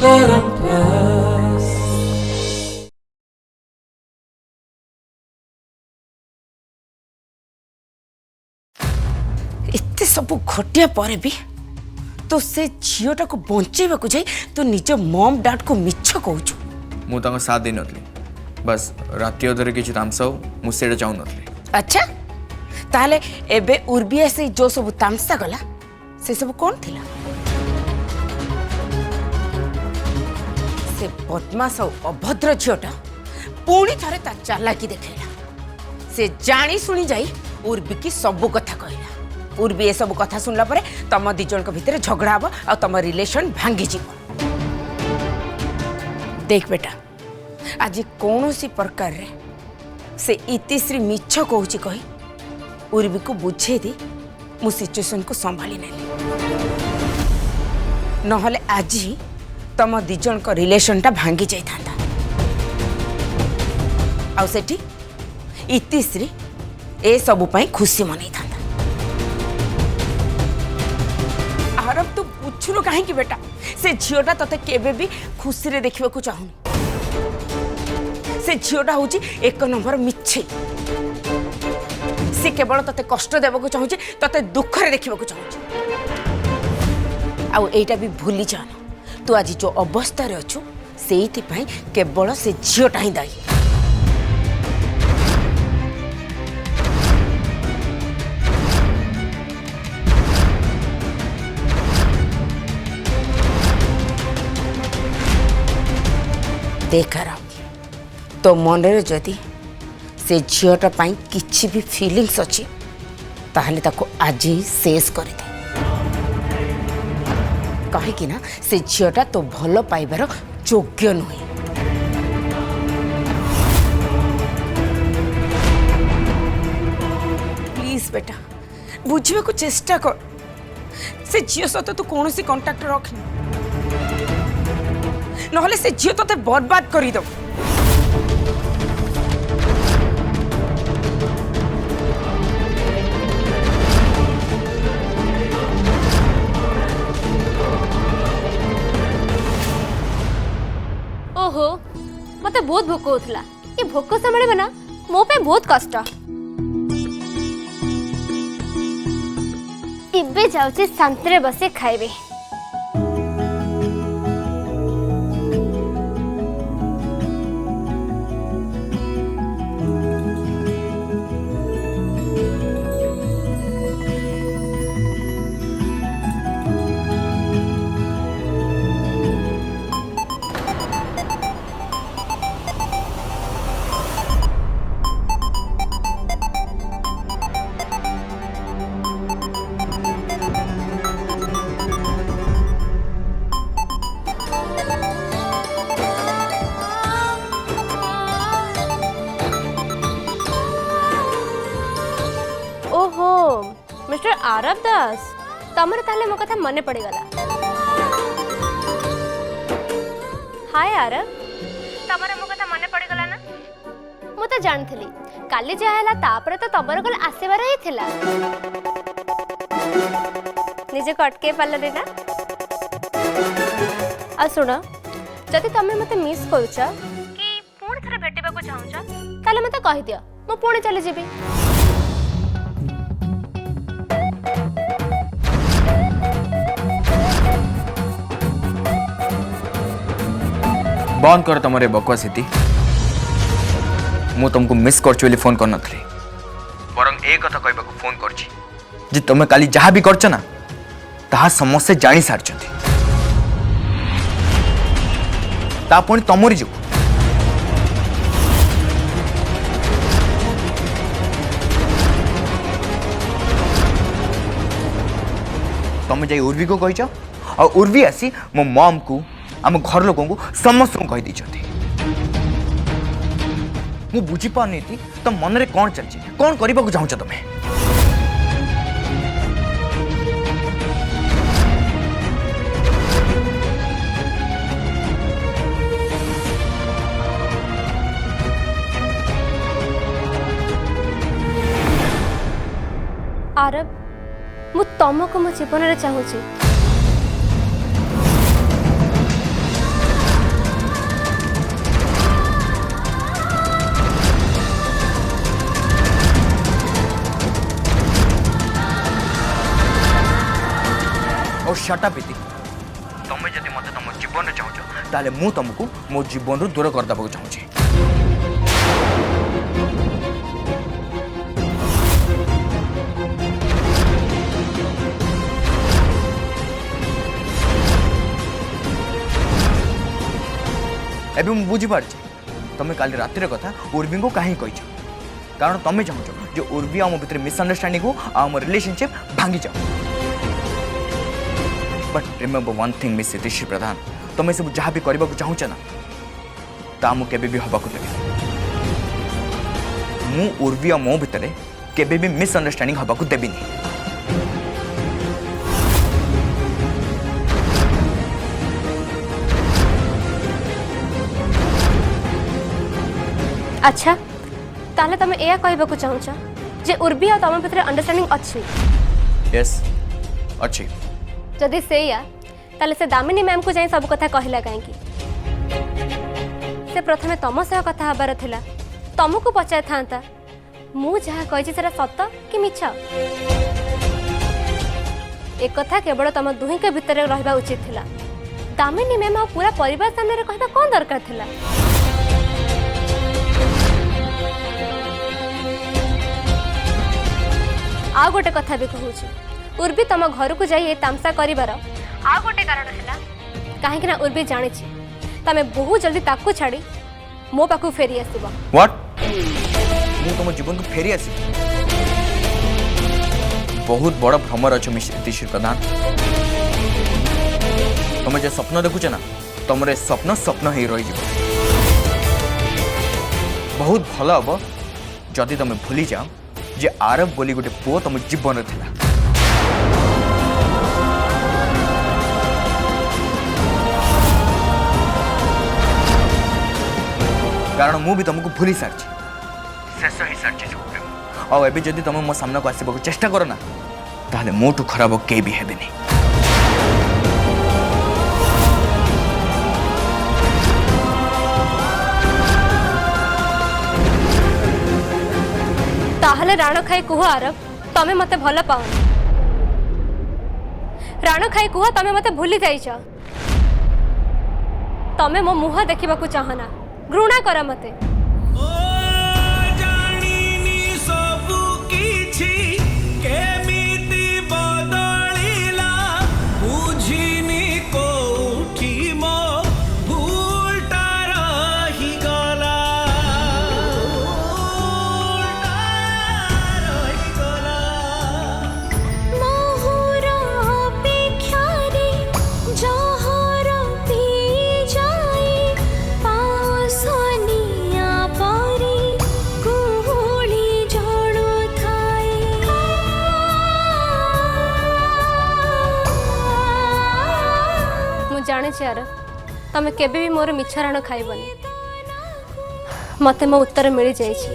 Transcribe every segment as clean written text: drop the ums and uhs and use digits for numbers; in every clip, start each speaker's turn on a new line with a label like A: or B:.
A: एते सब घटिया पर भी तो से झीटा को बंचेबा को जाई तो निज मम डैड को मिछ कहूछु।
B: मु तांको साथ दे नथली, बस राति अधरे किछि तामसा मु सेडा चाहू नथली।
A: अच्छा ताले एबे उर्बिया से जो सब तामसा गला से सब कौन थिला? से बदमाश और अभद्र झीटा पुणी थरे ता चालाकी देखैला। से जानी सुनी जाई उर्बी की सब कथा कहला। उर्बी ए सब कथा सुनला परे तम दी जन को भितर झगड़ा हबो और तम रिलेशन भांगी जीवो। देख बेटा आज कौन सी प्रकार रे से इतिश्री मिछ कहूची कही उर्बी को बुझे दी मु सिचुएशन को संभाली नेली। नहले आज ही तम दी जन को रिलेशन टा भांगी जाई थांता। आउ सेठी इतिश्री ए सबु पई खुशी मनै थांता। आरब तू पूछुनो काहे कि बेटा से झियोटा तते केबे भी खुशी रे देखिबा को चाहुनी। से झियोटा होची एक नंबर मिछे। से केवल तते कष्ट देबा को चाहुची, तते दुख रे देखिबा को चाहुची। आउ एटा भी भूली जाना तू आज जो अवस्था रे अछु सेइति पई केवल से झियोटा ही दाई। देख रहा तो मन रे जदि से झीटा पाई किछि भी फीलिंग्स अच्छी ताहले ताको आज ही शेष कर दे। कहीं ना से झीटा तो भल पाइबार योग्य नुहे। प्लीज बेटा बुझे को चेष्टा कर। से झील सहित तू कौन सी कंटाक्ट रखनी नहले से झील तो बर्बाद कर दो।
C: ओहो मते बहुत भोक होतला। ये भोक संभाळे ना मो पे बहुत कष्ट। इबे जाउची शांतरे बसे खाइबे। ओहो मिस्टर आरब दास तमर ताले मो कथा मने पड़ी गला। हाय आरब तमरे मो कथा मने पड़ी गला ना? मु तो जानथली काली जा हला तापरे तो तबर कल आसेबार ही थिला। निजे कटके पाले ना। आ सुनो जदि तमे मते मिस करूछ कि पुणी थरे भेटिबा को चाहुछ ताले मते कहि दियो मु पुणी चली जेबी।
B: बंद कर तुम बकवास इति। मु तुमको मिस कर फोन कर नथली बरं ए कथा कहबा को फोन करछि जे तुम काली जहा भी करछ ना ताहा समस्त जानि सारछथि। ता पुणी तमरी जो तुम जाई उर्वी को कहिछ और उर्वी आसी मो मम को आम घर लोक समस्त कही दी। मु बुझी पानी तो मन रे कौन चलछि कौन करबा को चाहछ तमे।
C: आरब मु तुमको मो जीवन रे चाहूची।
B: शट अप इति तमे जदि मते तुम जीवन चाहूछ ताले मु तुमको मो जीवन रु दूर कर दबा चाहूछी एबे मु बुझी पारछि तमे काली रातिर कथा उर्वी को कहीं कहिछ कारण तमे चाहूछ जे उर्वी आम भितर मिसअंडरस्टैंडिंग हो आम रिलेशनशिप भांगी जाओ but remember one thing miss Rishi Pradhan तमे सब जहाँ भी करबा को चाहूछ ना ता मु केबे भी हबा को देबे मु उर्वी आ मो भितर केबे भी मिसअंडरस्टैंडिंग हबा को देबी नहीं
C: अच्छा ताले तमे एया कहबा को चाहूछ जे उर्वी आ तम भितर अंडरस्टैंडिंग अछि
B: यस अच्छी
C: जदि सेया ताले से दामिनी मैम को जाई सब कथा कहला काहे की से प्रथमे तम सह कथा हबार थिला तमको पचाय थांता मु जहा कहि सेरा सत्य कि मिछ एक कथा केवल तम दुही के भीतर रहबा उचित थिला दामिनी मैम आ पूरा परिवार सामने रे कहबा कोन दरकार थिला आ गोटे कथा भी कहूची उर्वी तम घर को जाई ए तामसा करिवार आ गोटे कारण हैला काहे कि ना उर्वी जानि छी तमे बहुत जल्दी ताकू छाड़ी मो पाकू फेरी आसीबा
B: व्हाट मु तुम जीवन को फेरी आसी बहुत बड़ भ्रमर अच्छे ऋषि प्रधान तुम जो स्वप्न देखुच ना तुम स्वप्न स्वप्न ही रही बहुत भल हम जदि तुम भूली जाओ जे आरब बोली गोटे पुओ तुम जीवन थिला कारण मु भी तुमको भूली सारी शेष ही सारी सब प्रेम और एबे जदि तुम मो सामना को आसबा चेष्टा कर ना ताहले मोटू खराब के भी हेबेनी
C: ताहले राण खाई कुह आरब तमे मते भल पाओ राण खाई कुह तमे मते भूली जाइछ तमे मो मुह देखिबा को चाहना घृणा कर मते जाने तमे केबे भी मोर मिछ राण खाइबनी मते मो उत्तर मिल जाइछि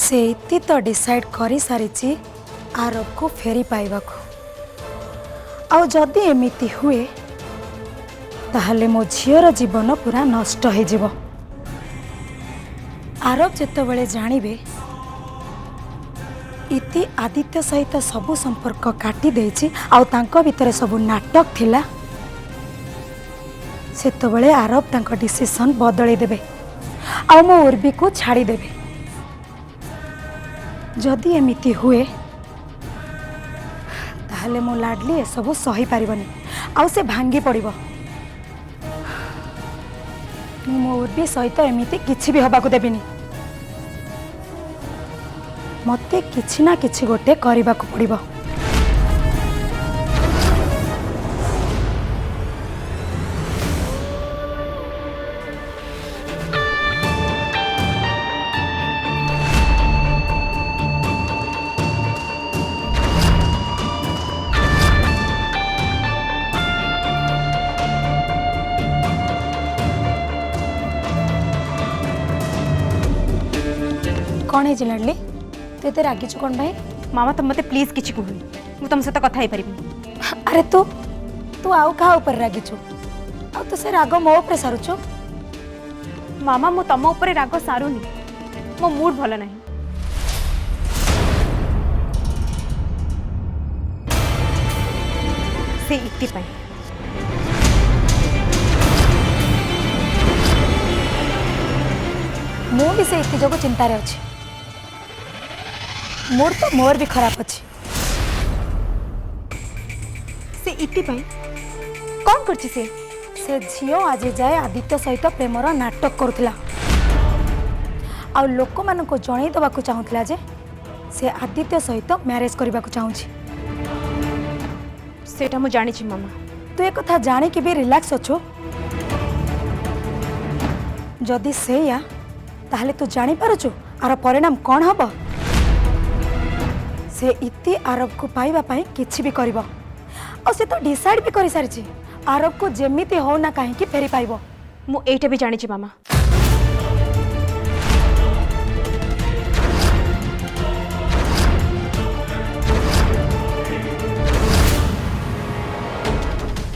D: से तो डिसाइड करी सारी आरब को फेरी पाइबा को आ जदि एमिति हुए ताहले मो झीर जीवन पूरा नष्ट हो जिवो आरब जेतेबेले जानिबे इति आदित्य सहित सबु संपर्क काटी देछि आ तांको भितर सबु नाटक थिला सेतेबेले आरब तांको डिसीजन बदलै देबे आ मो उर्वी को छाड़ी देबे जदि एमिति हुए ताहले मो लाडली ए सब सही पारिबनी आउ से भांगी पड़िबो मो उर्वी सहित एमिति किछि भी हबा को देबिनी मते किछि ना किछि गोटे करबा को पड़िबो कौन है लाडली तू एते रागिचु कौन भाई?
E: मामा तुम मते प्लीज किछि कहूनी मु तुम सहित कथा पारि।
D: अरे तू तू आउ कहा ऊपर रागिचु आ तो से राग मो ऊपर सारुचु?
E: मामा मु तुम ऊपर राग सारुनी मो मूड भल नहीं। से इति पाई
D: मु भी से इति जोगो चिंता रे अछि। मोर तो मोर भी खराब अछि।
E: से इति पाई कौन करछि से?
D: से झियो आज जाए आदित्य सहित प्रेमर नाटक करुला आ लोक मान को जणई दबा को चाहूला जे से आदित्य सहित मैरिज करबा को चाहूछि।
E: सेटा मु जानि छि मामा।
D: तू एक कथा जाने कि भी रिलैक्स अछु? जदि से या ताहले तू जानि पारुछु आर परिणाम कौन हबो? से इति आरब को पाइबा पाई किछि भी करिवो और से तो डिसाइड भी करि सारिछि आरब को जेमिति हो ना काहे कि फेरी पाइबो।
E: मु एटा भी जानि छि मामा।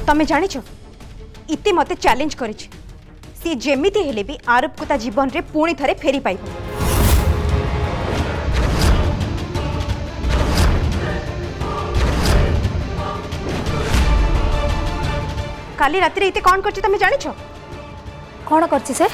E: तमे जानि छो इति मते चैलेंज करिछि सी जेमिति हेले भी आरब को ता जीवन रे पुणी थरे फेरी पाइबो। काली रात्रि इते कौन करछि तमे जानि छो?
D: कौन करछि से?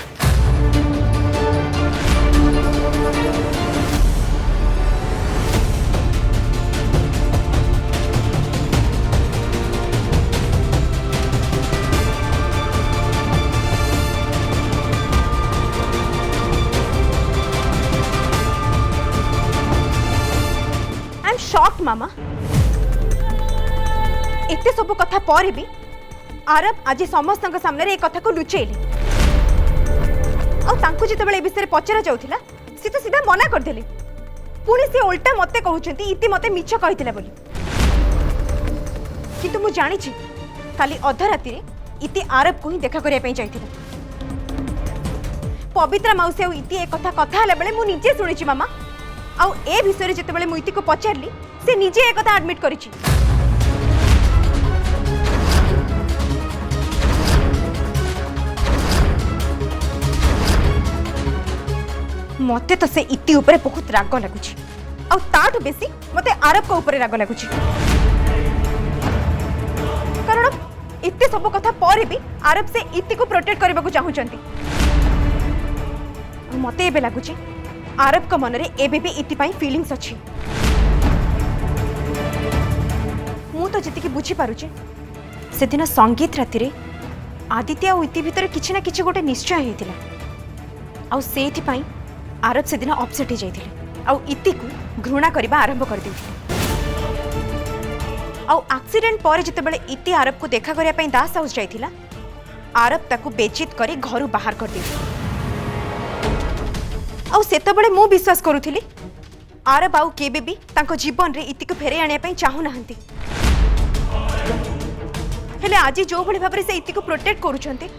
E: आई एम शॉक्ड मामा। एते सब कथा पर भी आरब आज समस्त सामने एक कथा को लुचेले और जिते विषय पचरा जाउथिला सी तो सीधा मना करदेले। पुणी से उल्टा मते कहउछंती इति मते मिछ कहितला बोली। किंतु मु जानि छी काली अध राति रे इति आरब को ही देखा करिया पई जाइथिला। पवित्रा मौसी आ इति एक कथा कथा हला बेले मु निजे सुनि छी मामा। आ ए विषय रे जते बेले मु इति को पचारली से निजे एक कथा एडमिट करिछि। मते तो से इति ऊपर बहुत राग लगुच आ ताठू बेसी मते आरब को ऊपर राग लगुच कारण इति सब कथा पर भी आरब से इति को प्रोटेक्ट करबा को चाहूचंती। मते एबे लगुच आरब को मन रे एबे भी इति पई फीलिंग्स अछि। मु तो जति कि बुझी पारुचे से दिन संगीत राति रे आदित्य आ इति भितर किछि ना किछि गोटे निश्चय हेतिला आ सेथि पई आरब से दिन अपसेट हो जाइथिले आ इति को घृणा करबा आरंभ कर देथिले। आ एक्सीडेंट पर जते बेले इति आरब को देखा करिया पई दास हाउस जाइथिला आरब ताकू बेचित करी घरु बाहर कर देथिले। आ सेते बेले मु विश्वास करूथिली आरब आउ केबे भी तांको जीवन रे इति को फेरे आनिया पई चाहू नाहंती। हेले आज जो भली भाबरे से इति को प्रोटेक्ट करूछंती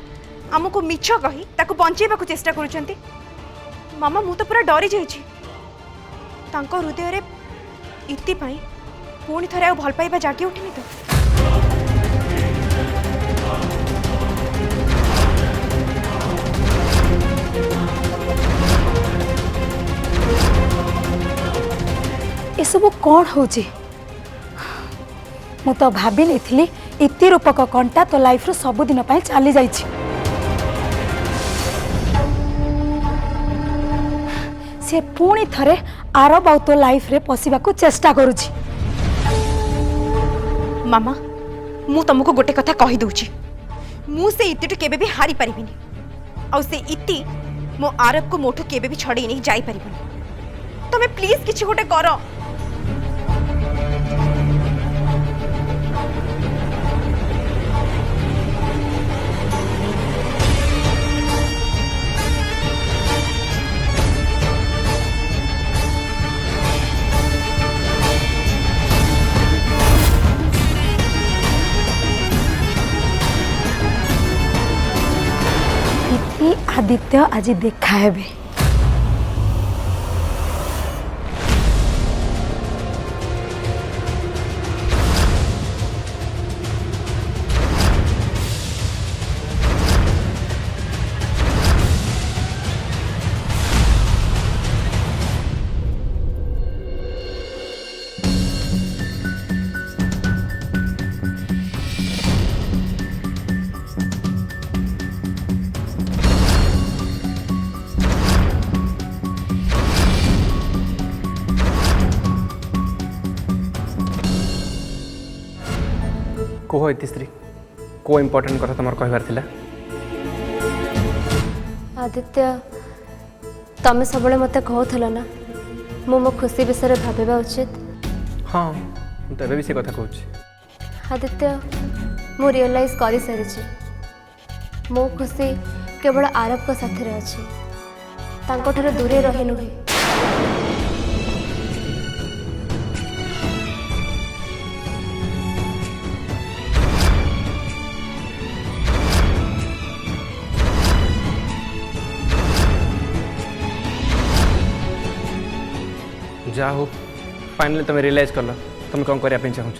E: हमको मिछ कही ताकू बंचेबा को चेष्टा करूछंती। मामा मु तो पूरा डरी जाइछि तांको हृदय रे इति पई पुणी थरे भल पाइबा जागी उठिनी तो।
D: ये सब कौन होची? मु तो भाभी नहीं इति रूपक कंटा तो लाइफ रो सब दिन पई चली जाइछि। से पुणी थरे आरब आउ तो लाइफ रे पसिबा को चेष्टा करूछि।
E: मामा मु तुमको गोटे कथा कहि दउछि मु से इति तो केबे भी हारी परिबिनी आ से इति मो आरब को मोठो केबे भी छड़ी नहीं जाई परिबिनी। तमे प्लीज किछि गोटे करो।
D: आदित्य आज देखा हेबे
F: कुह इतिश्री को इम्पोर्टेंट कथा तुम कहबार थिला
C: आदित्य तमें सब मत कहूल ना मो खुशी विषय भाविबा उचित।
F: हाँ मुझे भी से कथा कहूँ
C: आदित्य मु रियलाइज कर सारी मो खुशी केवल आरब को साथी अच्छी तांको दूरे रही नुहे।
F: जा हो फाइनली तुम रियलाइज कर तुम कौन करने चाहूँ।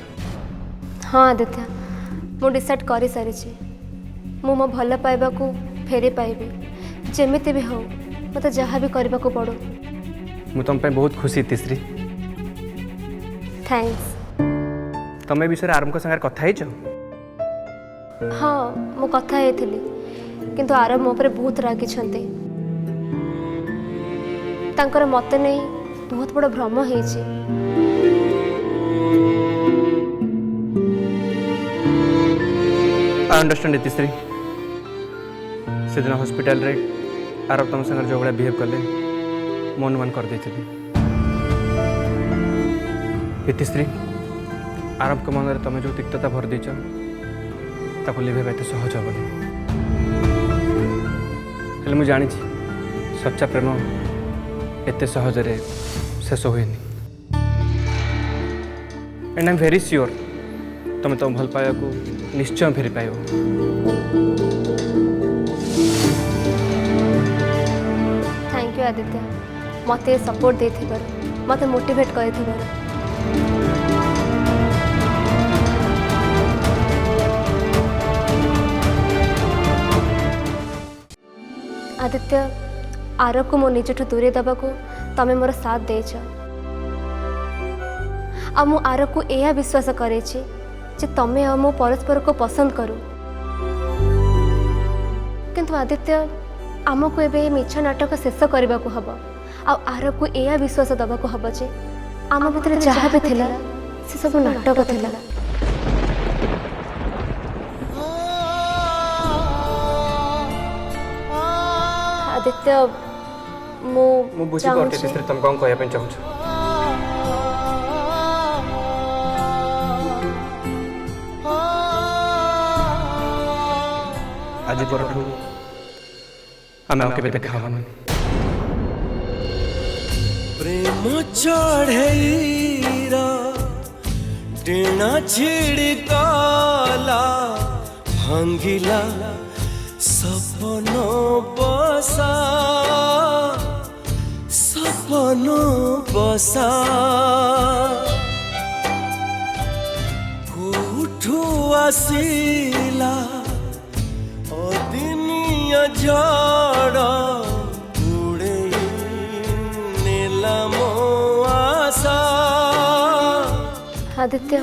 C: हाँ आदित्य मु डिसाइड कर सारी मु मो भल पाइबा को फेरी पाइबी जेमिति भी हो मत जहाँ भी करने को पड़ो।
F: मु तुम पे बहुत खुशी तीसरी।
C: थैंक्स।
F: तमें विषय आरंभ संगे कथा ही
C: हाँ मु कथा हेतली किंतु आरब मो पर बहुत रागी छंते तांकर मते नहीं बहुत बड़ भ्रम हेछि।
F: आई अंडरस्टैंड तीसरी से दिन हॉस्पिटल रे आरब तुम संगे जो भाया बिहेव कले मन मन कर देती इतिश्री आरब के मन में तुम जो तिक्तता भर देच ताको लिभेबा एत सहज हेनी हेले मुझे जानी सच्चा प्रेम एत सहज शेष हुए and I am very sure तुम तुम भल पाया को निश्चय फेरी पाइब।
C: थैंक यू आदित्य मत सपोर्ट दे मत मोटिवेट कर। आदित्य आरब को मो निजठू दूरे दबा को तमें मोर साथ देच आ मु आरब को यह विश्वास करे जे तमें आ मु परस्पर को पसंद करू किंतु आदित्य आमको एबे मिछ नाटक शेष करने को हम आरब को यह विश्वास दबा को हम जे आम भीतर जहाँ भी थिला से सब नाटक थिला। आदित्य मु
F: बुझी पार्टी तीसरे तुम कौन कहया चाहूँ। आज परठू आम केबे देखा हवन
G: प्रेम चढ़ेरा टेना छिड़काला भांगिला सपन बसा कोठू आसिला अदिनिया झड़ उड़े नीलम आशा।
C: आदित्य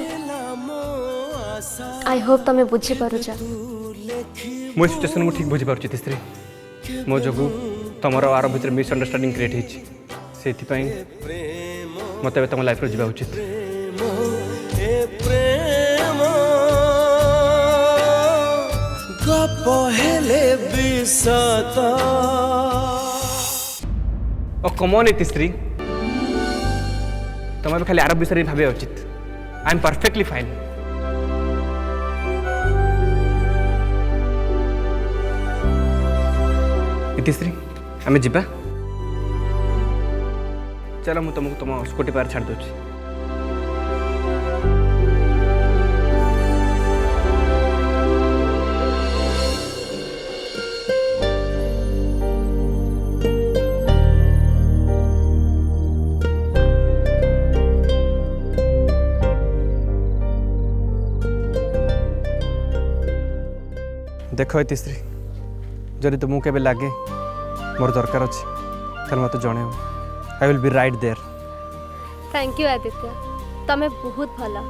C: आई होप तमें बुझी पारुछ
F: मो सिचुएशन को ठीक बुझी पारुछि तीसरी मो जगू तुमर आर भीतर मिसअंडरस्टैंडिंग क्रिएट होती से मत तुम लाइफ जा उचित। कमन तीसरी तुम खाली आरब विषय भावे उचित। I am perfectly fine. इतिश्री आम जा चलो मुझे तुमको तुम स्कूटी पार छाड़ दूँ। देख इतिश्री जदि तुमको केबे लगे मोर दरकार अच्छी मत जन I will be right there.
C: Thank you Aditya तमें बहुत भला।